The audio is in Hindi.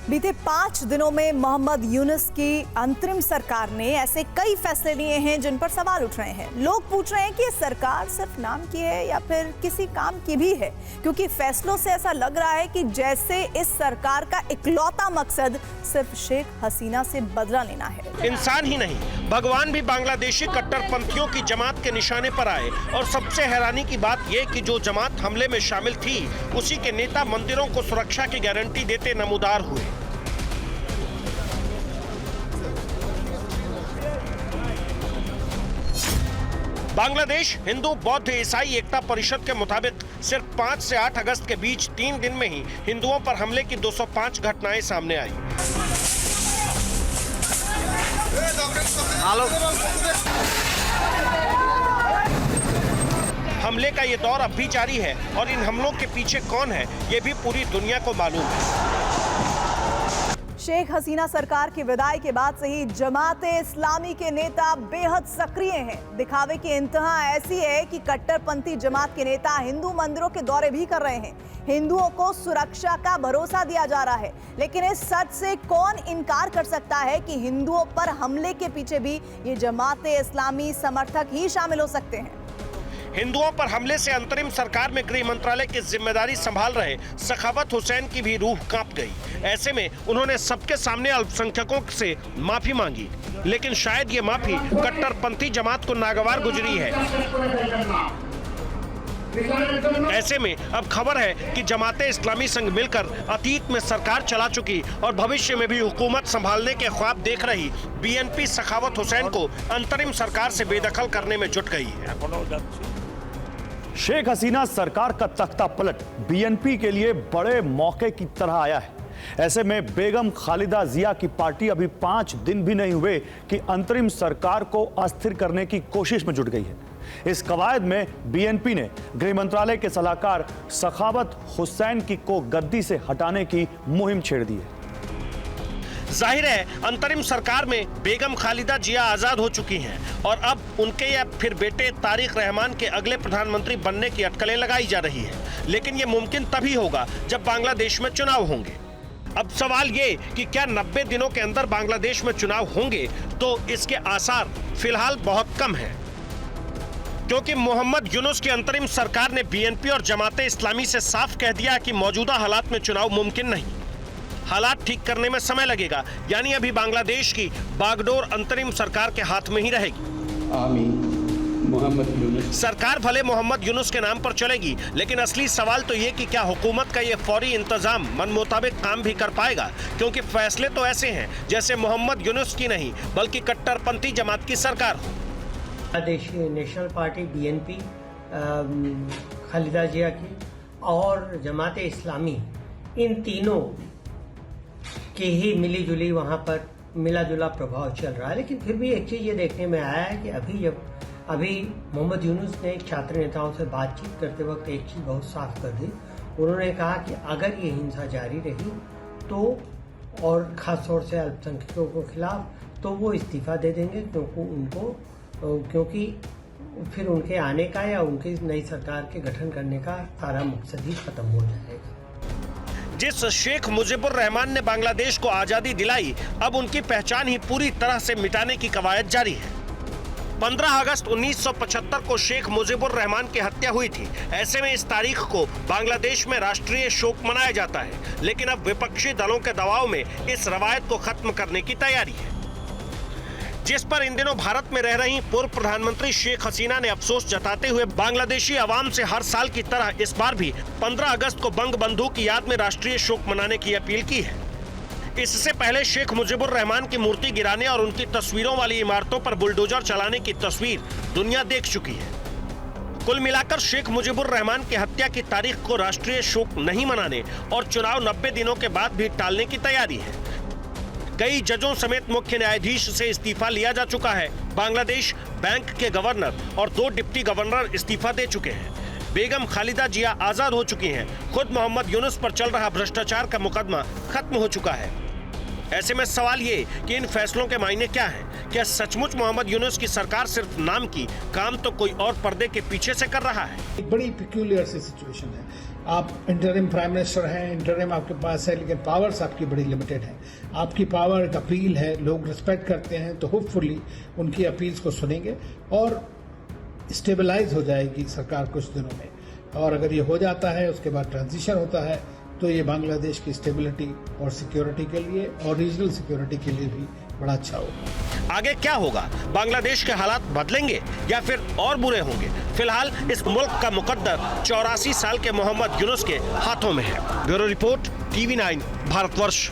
बीते 5 दिनों में मोहम्मद यूनुस की अंतरिम सरकार ने ऐसे कई फैसले लिए हैं जिन पर सवाल उठ रहे हैं। लोग पूछ रहे हैं कि ये सरकार सिर्फ नाम की है या फिर किसी काम की भी है, क्योंकि फैसलों से ऐसा लग रहा है कि जैसे इस सरकार का इकलौता मकसद सिर्फ शेख हसीना से बदला लेना है। इंसान ही नहीं, भगवान भी बांग्लादेशी कट्टरपंथियों की जमात के निशाने पर आए और सबसे हैरानी की बात यह कि जो जमात हमले में शामिल थी उसी के नेता मंदिरों को सुरक्षा की गारंटी देते नमूदार हुए। बांग्लादेश हिंदू बौद्ध ईसाई एकता परिषद के मुताबिक सिर्फ 5 से 8 अगस्त के बीच 3 दिन में ही हिंदुओं पर हमले की 205 घटनाएं सामने आई। हमले का ये दौर अब भी जारी है और इन हमलों के पीछे कौन है ये भी पूरी दुनिया को मालूम है। शेख हसीना सरकार की विदाई के बाद से ही जमाते इस्लामी के नेता बेहद सक्रिय हैं। दिखावे की इंतहा ऐसी है कि कट्टरपंथी जमात के नेता हिंदू मंदिरों के दौरे भी कर रहे हैं। हिंदुओं को सुरक्षा का भरोसा दिया जा रहा है, लेकिन इस सच से कौन इनकार कर सकता है कि हिंदुओं पर हमले के पीछे भी ये जमाते इस्लामी समर्थक ही शामिल हो सकते हैं। हिंदुओं पर हमले से अंतरिम सरकार में गृह मंत्रालय की जिम्मेदारी संभाल रहे सखावत हुसैन की भी रूह कांप गई। ऐसे में उन्होंने सबके सामने अल्पसंख्यकों से माफी मांगी, लेकिन शायद ये माफी कट्टरपंथी जमात को नागवार गुजरी है। ऐसे में अब खबर है कि जमाते इस्लामी संघ मिलकर अतीत में सरकार चला चुकी और भविष्य में भी हुकूमत संभालने के ख्वाब देख रही बीएनपी सखावत हुसैन को अंतरिम सरकार से बेदखल करने में जुट गई है। शेख हसीना सरकार का तख्ता पलट बीएनपी के लिए बड़े मौके की तरह आया है। ऐसे में बेगम खालिदा जिया की पार्टी अभी 5 दिन भी नहीं हुए कि अंतरिम सरकार को अस्थिर करने की कोशिश में जुट गई है। इस कवायद में बीएनपी ने गृह मंत्रालय के सलाहकार सखावत हुसैन को गद्दी से हटाने की मुहिम छेड़ दी है। जाहिर है अंतरिम सरकार में बेगम खालिदा जिया आजाद हो चुकी हैं और अब उनके या फिर बेटे तारिक रहमान के अगले प्रधानमंत्री बनने की अटकलें लगाई जा रही है, लेकिन ये मुमकिन तभी होगा जब बांग्लादेश में चुनाव होंगे। अब सवाल ये कि क्या 90 दिनों के अंदर बांग्लादेश में चुनाव होंगे, तो इसके आसार फिलहाल बहुत कम है, क्योंकि मोहम्मद यूनुस की अंतरिम सरकार ने बीएनपी और जमाते इस्लामी से साफ कह दिया कि मौजूदा हालात में चुनाव मुमकिन नहीं। हालात ठीक करने में समय लगेगा, यानी अभी बांग्लादेश की बागडोर अंतरिम सरकार के हाथ में ही रहेगी। मोहम्मद यूनुस सरकार भले मोहम्मद यूनुस के नाम पर चलेगी, लेकिन असली सवाल तो ये कि क्या हुकूमत का ये फौरी इंतजाम मन मुताबिक काम भी कर पाएगा, क्योंकि फैसले तो ऐसे हैं जैसे मोहम्मद यूनुस की नहीं बल्कि कट्टरपंथी जमात की सरकार हो। Bangladeshi national party BNP, Khaleda Zia की और जमाते इस्लामी, इन तीनों के ही मिली जुली वहाँ पर मिला जुला प्रभाव चल रहा है। लेकिन फिर भी एक चीज़ ये देखने में आया है कि अभी मोहम्मद यूनुस ने छात्र नेताओं से बातचीत करते वक्त एक चीज़ बहुत साफ कर दी। उन्होंने कहा कि अगर ये हिंसा जारी रही तो, और ख़ास तौर से अल्पसंख्यकों के खिलाफ, तो वो इस्तीफ़ा दे देंगे, क्योंकि फिर उनके आने का या उनकी नई सरकार के गठन करने का सारा मकसद ही खत्म हो जाएगा। जिस शेख मुजीबुर रहमान ने बांग्लादेश को आजादी दिलाई, अब उनकी पहचान ही पूरी तरह से मिटाने की कवायद जारी है। 15 अगस्त 1975 को शेख मुजीबुर रहमान की हत्या हुई थी। ऐसे में इस तारीख को बांग्लादेश में राष्ट्रीय शोक मनाया जाता है, लेकिन अब विपक्षी दलों के दबाव में इस रवायत को खत्म करने की तैयारी है, जिस पर इन दिनों भारत में रह रही पूर्व प्रधानमंत्री शेख हसीना ने अफसोस जताते हुए बांग्लादेशी आवाम से हर साल की तरह इस बार भी 15 अगस्त को बंग बंधु की याद में राष्ट्रीय शोक मनाने की अपील की है। इससे पहले शेख मुजीबुर रहमान की मूर्ति गिराने और उनकी तस्वीरों वाली इमारतों पर बुलडोजर चलाने की तस्वीर दुनिया देख चुकी है। कुल मिलाकर शेख मुजीबुर रहमान की हत्या की तारीख को राष्ट्रीय शोक नहीं मनाने और चुनाव 90 दिनों के बाद भी टालने की तैयारी है। कई जजों समेत मुख्य न्यायाधीश से इस्तीफा लिया जा चुका है। बांग्लादेश बैंक के गवर्नर और 2 डिप्टी गवर्नर इस्तीफा दे चुके हैं। बेगम खालिदा जिया आजाद हो चुकी हैं। खुद मोहम्मद यूनुस पर चल रहा भ्रष्टाचार का मुकदमा खत्म हो चुका है। ऐसे में सवाल ये कि इन फैसलों के मायने क्या हैं? क्या सचमुच मोहम्मद यूनुस की सरकार सिर्फ नाम की, काम तो कोई और पर्दे के पीछे से कर रहा है? एक बड़ी पिक्यूलियर सी सिचुएशन है। आप इंटरिम प्राइम मिनिस्टर हैं, इंटरिम आपके पास है, लेकिन पावर्स आपकी बड़ी लिमिटेड है। आपकी पावर एक अपील है, लोग रिस्पेक्ट करते हैं, तो होपफुली उनकी अपील्स को सुनेंगे और स्टेबलाइज हो जाएगी सरकार कुछ दिनों में। और अगर ये हो जाता है, उसके बाद ट्रांजिशन होता है, तो ये बांग्लादेश की स्टेबिलिटी और सिक्योरिटी के लिए और रीजनल सिक्योरिटी के लिए भी बड़ा अच्छा होगा। आगे क्या होगा? बांग्लादेश के हालात बदलेंगे या फिर और बुरे होंगे? फिलहाल इस मुल्क का मुकद्दर 84 साल के मोहम्मद यूनुस के हाथों में है। Bureau report, TV9, Bharatvarsh.